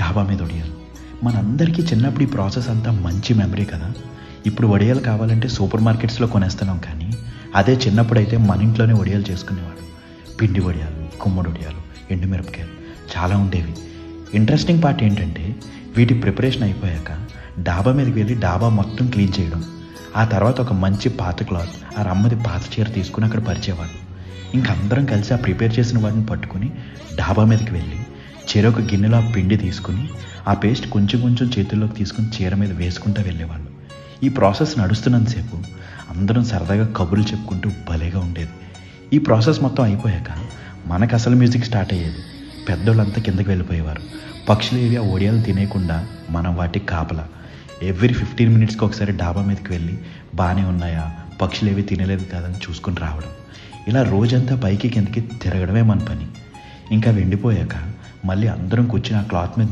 డాబా మీద వడియాలు. మనందరికీ చిన్నప్పుడు ఈ ప్రాసెస్ అంతా మంచి మెమరీ కదా. ఇప్పుడు వడియాలు కావాలంటే సూపర్ మార్కెట్స్లో కొనేస్తున్నాం, కానీ అదే చిన్నప్పుడైతే మన ఇంట్లోనే వడియాలు చేసుకునేవాడు. పిండి వడియాలు, గుమ్మడి వడియాలు, ఎండుమిరపకాయలు చాలా ఉండేవి. ఇంట్రెస్టింగ్ పార్ట్ ఏంటంటే వీటి ప్రిపరేషన్ అయిపోయాక డాబా మీదకి వెళ్ళి డాబా మొత్తం క్లీన్ చేయడం, ఆ తర్వాత ఒక మంచి పాత క్లాత్ ఆ అమ్మది పాత చీర తీసుకుని అక్కడ పరిచేవాడు. ఇంకా అందరం కలిసి ఆ ప్రిపేర్ చేసిన వాటిని పట్టుకుని డాబా మీదకి వెళ్ళి చెరొక గిన్నెలో ఆ పిండి తీసుకుని ఆ పేస్ట్ కొంచెం కొంచెం చేతుల్లోకి తీసుకుని చీర మీద వేసుకుంటూ వెళ్ళేవాళ్ళు. ఈ ప్రాసెస్ నడుస్తున్నంతసేపు అందరం సరదాగా కబుర్లు చెప్పుకుంటూ భలేగా ఉండేది. ఈ ప్రాసెస్ మొత్తం అయిపోయాక మనకు అసలు మ్యూజిక్ స్టార్ట్ అయ్యేది. పెద్దోళ్ళంతా కిందకి వెళ్ళిపోయేవారు. పక్షులు ఏవి ఆ ఒడియాలు తినేయకుండా మనం వాటికి కాపలా. ఎవ్రీ 15 మినిట్స్కి ఒకసారి డాబా మీదకి వెళ్ళి బాగానే ఉన్నాయా, పక్షులు ఏవి తినలేదు కాదని చూసుకొని రావడం. ఇలా రోజంతా పైకి కిందకి తిరగడమే మన పని. ఇంకా వెళ్ళిపోయాక మళ్ళీ అందరం కూర్చుని ఆ క్లాత్ మీద